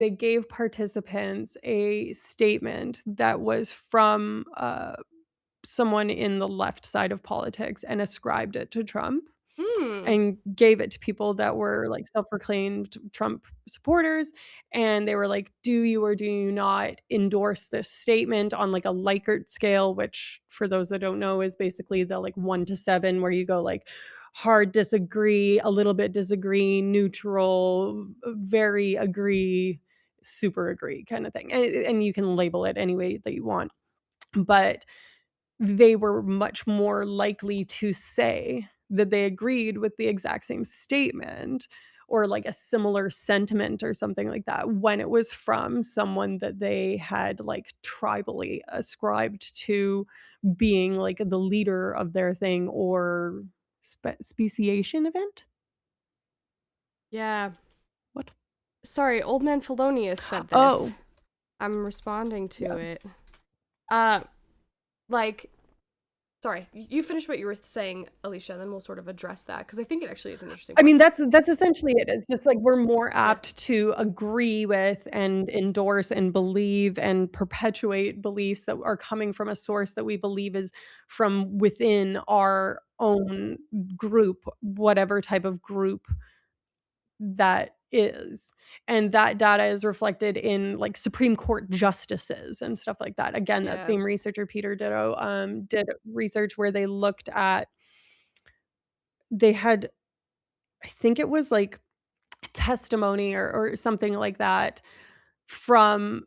they gave participants a statement that was from, someone in the left side of politics and ascribed it to Trump Hmm. and gave it to people that were, like, self-proclaimed Trump supporters, and they were like, "Do you or do you not endorse this statement?" on, like, a Likert scale, which, for those that don't know, is basically the, like, 1 to 7 where you go, like, hard disagree, a little bit disagree, neutral, very agree, super agree kinda thing, and you can label it any way that you want, but they were much more likely to say that they agreed with the exact same statement or like a similar sentiment or something like that when it was from someone that they had like tribally ascribed to being like the leader of their thing or speciation event. Yeah. What? Sorry, Old Man Felonious said this. Oh, I'm responding to yeah. it. Uh, like, sorry, you finish what you were saying, Alicia, and then we'll sort of address that because I think it actually is an interesting I point. mean, that's essentially it. It's just like we're more Yeah. apt to agree with and endorse and believe and perpetuate beliefs that are coming from a source that we believe is from within our own group, whatever type of group that is. And that data is reflected in like Supreme Court justices and stuff like that. Again, that Yeah. same researcher, Peter Ditto, did research where they looked at they had I think it was like testimony or something like that from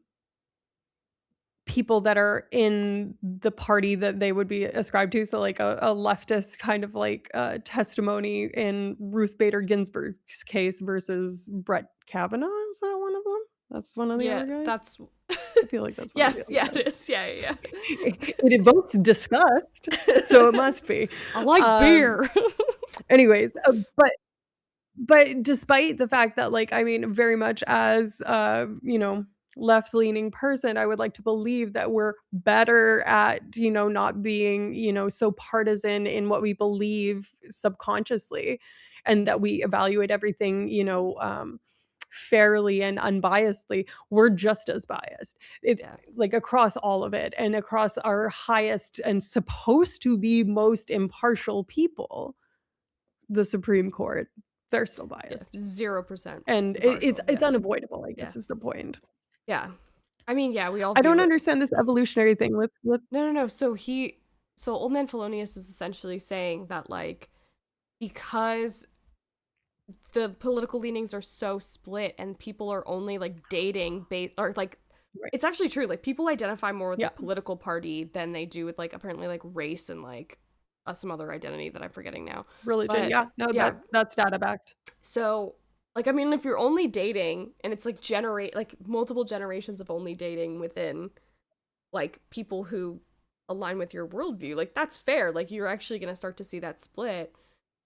people that are in the party that they would be ascribed to, so, like, a leftist kind of, like, testimony in Ruth Bader Ginsburg's case versus Brett Kavanaugh, is that one of them? That's one of the Yeah, other guys? that's I feel like that's one of the yes, other yeah, guys. it is. Yeah, yeah, It evokes disgust, so it yeah. must be. I like Um, beer. anyways, but despite the fact that, like, I mean, very much as, left-leaning person, I would like to believe that we're better at, not being, so partisan in what we believe subconsciously, and that we evaluate everything, fairly and unbiasedly. We're just as biased. It Yeah. like, across all of it and across our highest and supposed to be most impartial people, the Supreme Court, they're still Yeah, biased. 0% And it's impartial, it's yeah, unavoidable, I yeah, guess is the point. yeah. I mean, yeah, we all I don't view it. understand this evolutionary thing. Let's No, no, no, so Old Man Felonious is essentially saying that, like, because the political leanings are so split and people are only, like, dating based or, like right. it's actually true, like, people identify more with the Yeah. political party than they do with, like, apparently, like, race and, like, some other identity that I'm forgetting now, Religion, but yeah. No, yeah. that's data backed. So, like, I mean, if you're only dating and it's like generate like multiple generations of only dating within like people who align with your worldview, like that's fair. Like you're actually gonna start to see that split.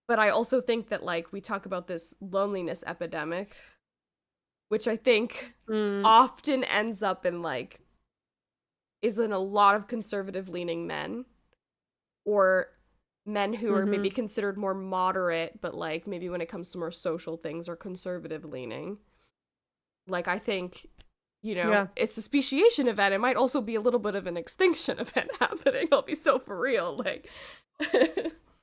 But I also think that like we talk about this loneliness epidemic, which I think Mm, often ends up in like is in a lot of conservative leaning men or men who are maybe mhm. considered more moderate, but like maybe when it comes to more social things are conservative leaning. Like, I think, Yeah. it's a speciation event. It might also be a little bit of an extinction event happening. I'll be so for real. Like,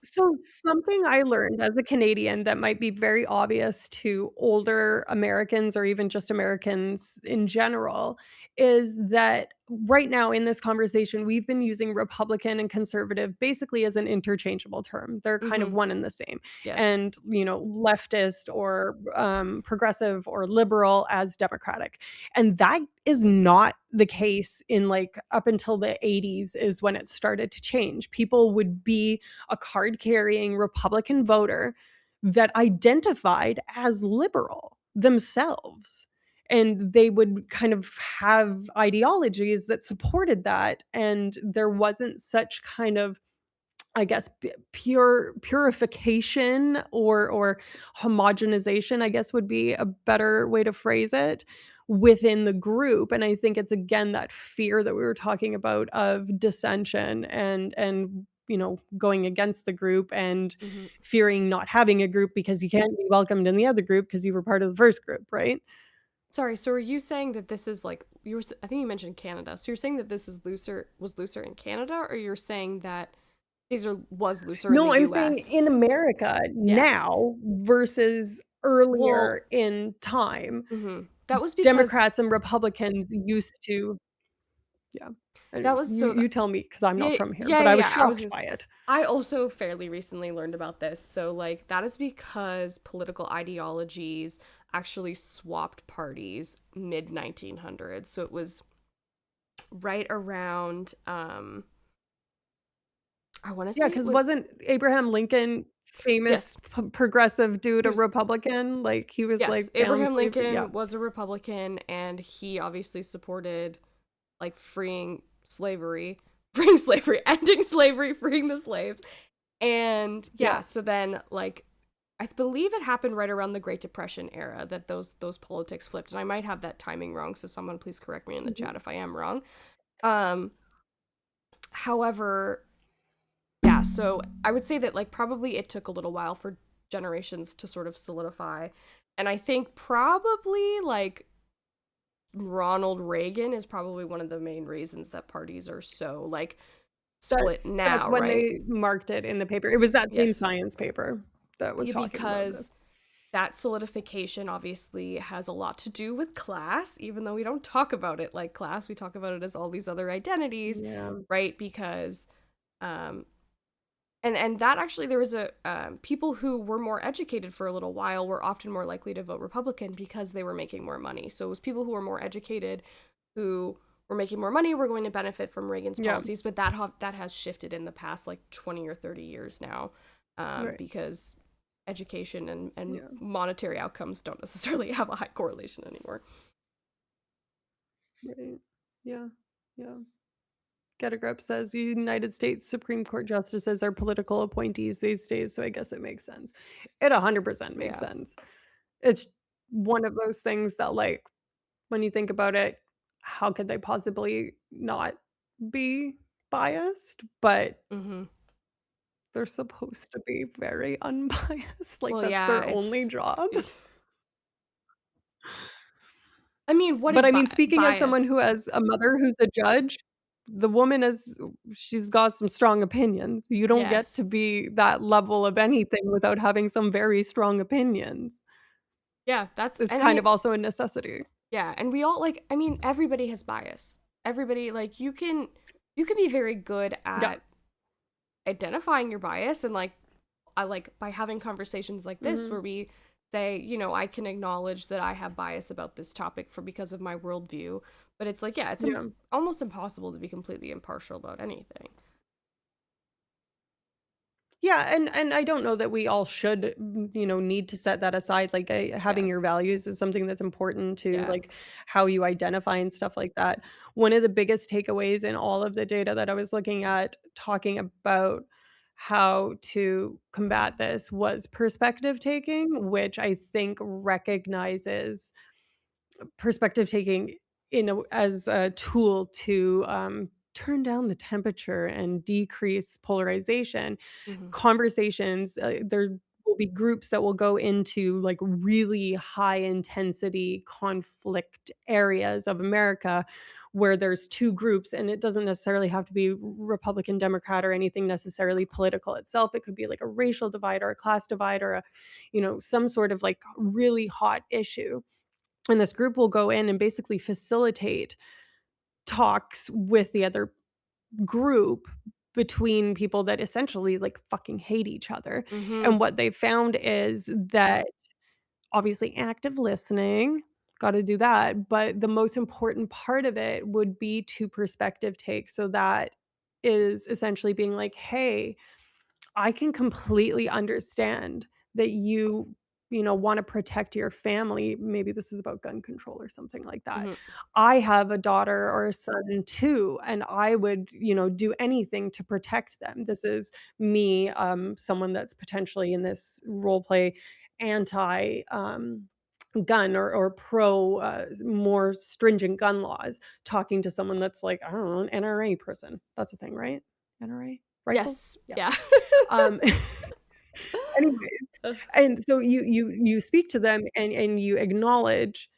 So something I learned as a Canadian that might be very obvious to older Americans or even just Americans in general is that right now in this conversation, we've been using Republican and conservative basically as an interchangeable term. They're kind of hmm one and the same. yes. And, leftist or progressive or liberal as Democratic. And that is not the case in like up until the 80s is when it started to change. People would be a card carrying Republican voter that identified as liberal themselves. And they would kind of have ideologies that supported that. And there wasn't such kind of, I guess, purification or homogenization, I guess would be a better way to phrase it, within the group. And I think it's again that fear that we were talking about of dissension and going against the group and hmm fearing not having a group because you can't be welcomed in the other group because you were part of the first group, right? Sorry, so are you saying that this is like I think you mentioned Canada. So you're saying that this is looser in Canada, or you're saying that these are was looser in the No, I'm saying US? in America Yeah. now versus Well, earlier in time. that was because Democrats and Republicans used to, yeah. that And was you so that, you tell me because 'cause I'm not yeah, from here, yeah, but I was yeah. shocked by it. I also fairly recently learned about this. So like that is because political ideologies actually swapped parties mid 1900s. So it was right around I want to Yeah, say it because was wasn't Abraham Lincoln famous yes, progressive dude, he a was Republican? Like, he was, yes, like, down Abraham slavery, yeah. Lincoln was a Republican and he obviously supported like freeing slavery, freeing slavery, ending slavery, freeing the slaves. And Yeah. yeah, so then like I believe it happened right around the Great Depression era that those politics flipped. And I might have that timing wrong, so someone please correct me in the Mhm. chat if I am wrong. Um However, yeah, so I would say that like probably it took a little while for generations to sort of solidify. And I think probably like Ronald Reagan is probably one of the main reasons that parties are so like split That's now, when right? they marked it in the paper. It was that same Yes. science paper that was Yeah, talking about because this. that solidification obviously has a lot to do with class, even though we don't talk about it like class, we talk about it as all these other identities, Yeah. right? Because um and that actually there was a people who were more educated for a little while were often more likely to vote Republican because they were making more money. So it was people who were more educated who were making more money were going to benefit from Reagan's Yeah. policies, but that has shifted in the past like 20 or 30 years now, Right. because education and Yeah. monetary outcomes don't necessarily have a high correlation anymore. Right. Yeah. Yeah. Get a Grip says United States Supreme Court justices are political appointees these days, so I guess it makes sense. It 100% makes Yeah. sense. It's one of those things that, like, when you think about it, how could they possibly not be biased? But Hmm. they're supposed to be very unbiased, like, Well, that's their yeah, only job. I mean, what But is I mean, speaking as someone bias? who has a mother who's a judge, the woman is she's got some strong opinions. You don't get Yes. to be that level of anything without having some very strong opinions. Yeah, that's It's and I kind of mean, also a necessity. yeah, and we all like I mean, everybody has bias. Everybody like you can be very good Yeah. at identifying your bias and like I like by having conversations like this Mhm. where we say, you know, I can acknowledge that I have bias about this topic for because of my worldview. But it's like, yeah, it's Yeah. almost impossible to be completely impartial about anything. Yeah, and I don't know that we all should, need to set that aside, like, having Yeah. your values is something that's important to, Yeah. like, how you identify and stuff like that. One of the biggest takeaways in all of the data that I was looking at talking about how to combat this was perspective taking, which I think recognizes perspective taking as a tool to, turn down the temperature and decrease polarization. Hmm. Conversations, there will be groups that will go into, like, really high intensity conflict areas of America where there's 2 groups, and it doesn't necessarily have to be Republican, Democrat, or anything necessarily political itself. It could be, like, a racial divide or a class divide or some sort of, like, really hot issue. And this group will go in and basically facilitate talks with the other group between people that essentially, like, fucking hate each other. Hmm. And what they found is that obviously active listening, gotta do that, but the most important part of it would be to perspective take. So that is essentially being like, "Hey, I can completely understand that wanna protect your family." Maybe this is about gun control or something like that. Hmm. I have a daughter or a son too, and I would, do anything to protect them. This is me, someone that's potentially in this role play anti, gun or pro, more stringent gun laws, talking to someone that's like, I don't know, an NRA person. That's a thing, right? NRA? Rifles? Yes. Yeah. Yeah. Um, anyways, and so you speak to them and you acknowledge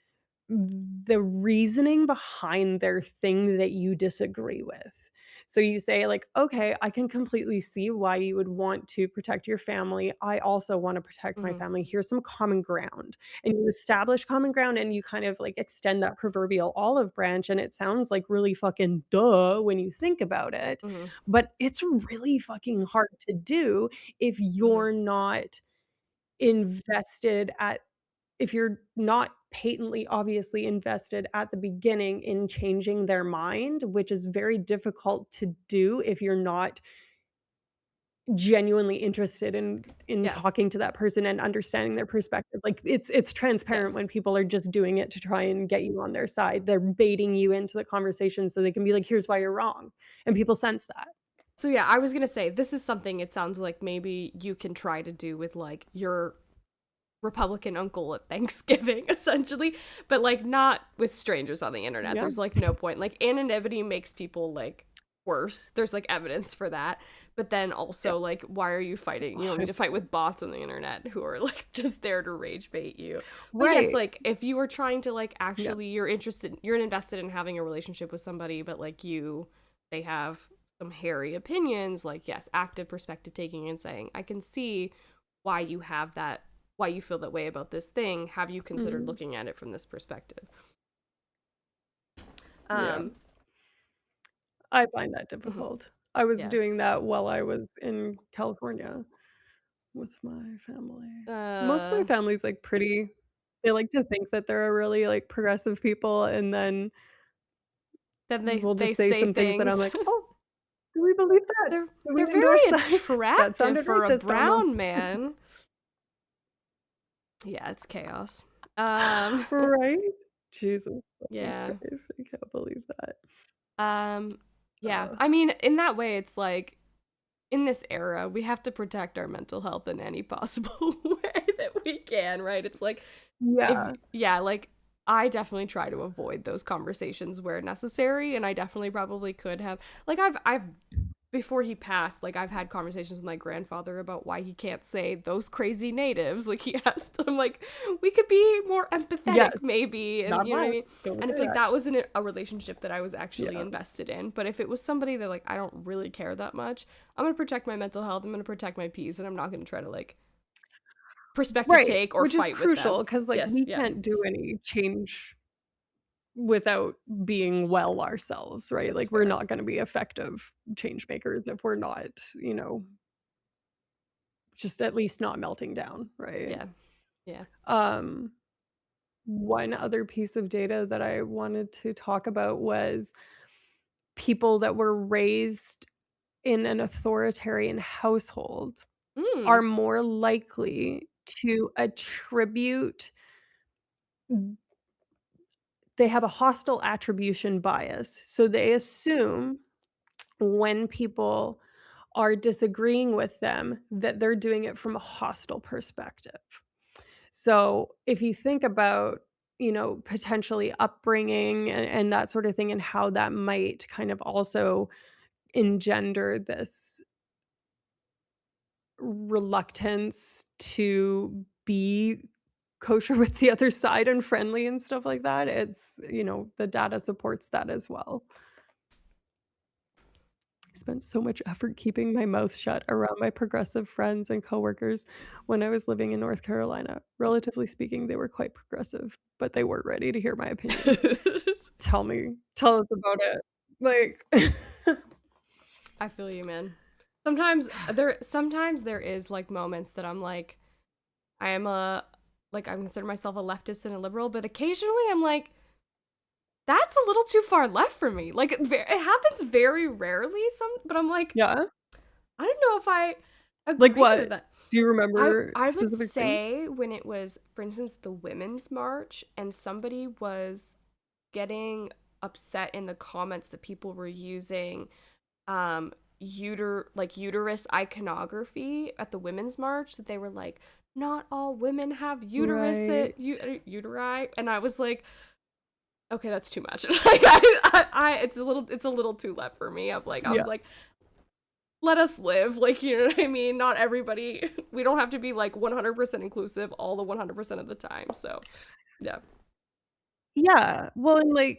the reasoning behind their thing that you disagree with. So you say like, "Okay, I can completely see why you would want to protect your family. I also wanna protect my Mhm. family. Here's some common ground." And you establish common ground and you kind of like extend that proverbial olive branch, and it sounds like really fucking duh when you think about it, Mhm. but it's really fucking hard to do if Mhm. you're not invested at if you're not patently obviously invested at the beginning in changing their mind, which is very difficult to do if you're not genuinely interested in Yeah. talking to that person and understanding their perspective. Like, it's transparent Yes. when people are just doing it to try and get you on their side. They're baiting you into the conversation so they can be like, "Here's why you're wrong," and people sense that. So yeah, I was gonna say this is something it sounds like maybe you can try to do with like your Republican uncle at Thanksgiving, essentially, but like not with strangers on the internet. Yeah, There's like no point. Like anonymity makes people like worse. There's like evidence for that. But then yeah. also like why are you fighting? You don't need to fight 100%. with bots on the internet who are like just there to rage bait you. But yes, Right. like if you are trying to like Yeah. actually you're invested in having a relationship with somebody, but like they have some hairy opinions, like yes, active perspective taking and saying, I can see why you have that why you feel that way about this thing. Have you considered Mhm. looking at it from this perspective? Yeah. Um, I find that mhm, difficult. I was yeah. doing that while I was in California with my family. Most of my Uh, family's, like, pretty they like to think that they're a really, like, progressive people, and then then we'll they just say say some things that I'm things. like, "Oh, do we believe that? Do we They're endorse very that? That attractive sounded for a racist almost." brown man. Yeah, it's chaos. Um, Right? Jesus fucking yeah. Christ, I can't believe that. Um, yeah. Uh, I mean, in that way, it's like in this era, we have to protect our mental health in any possible way that we can, right? It's like if yeah. yeah, like I definitely try to avoid those conversations where necessary, and I definitely probably could have like I've before he passed, like I've had conversations with my grandfather about why he can't say those crazy natives. Like he asked, I'm like, we could be more Yes, empathetic, maybe, and not you know what I love. mean. Don't And say it's like that. that wasn't a relationship that I was actually Yeah. invested in. But if it was somebody that like I don't really care that much, I'm gonna protect my mental health. I'm gonna protect my peace, and I'm not gonna try to like perspective Right, take or which is fight with them. crucial because like, Yes, we yeah, can't do any change without being well ourselves, right? that's Like, we're fair. not gonna be effective change makers if we're not, just at least not melting down, right? Yeah, yeah. Um, one other piece of data that I wanted to talk about was people that were raised in an authoritarian household Mm. are more likely to attribute they have a hostile attribution bias. So they assume when people are disagreeing with them that they're doing it from a hostile perspective. So if you think about, potentially upbringing and that sort of thing and how that might kind of also engender this reluctance to be kosher with the other side and friendly and stuff like that, the data supports that as well. I spent so much effort keeping my mouth shut around my progressive friends and coworkers when I was living in North Carolina. Relatively speaking, they were quite progressive, but they weren't ready to hear my opinions. Tell us about it. Like I feel you, man. Sometimes there is like moments that I'm like I am a like I consider myself a leftist and a liberal, but occasionally I'm like that's a little too far left for me. Like it happens very rarely but I'm like Yeah? I don't know if I Like agree with what? that. Do you remember I would specific things? say when it was for instance the women's march and somebody was getting upset in the comments that people were using uterus iconography at the women's march that they were like not all women have Right. uteri, and I was like okay that's too much like it's a little too left for me of like I Yeah. was like let us live like you know what I mean not everybody we don't have to be like 100% inclusive all the 100% of the time so yeah Yeah, well, and, like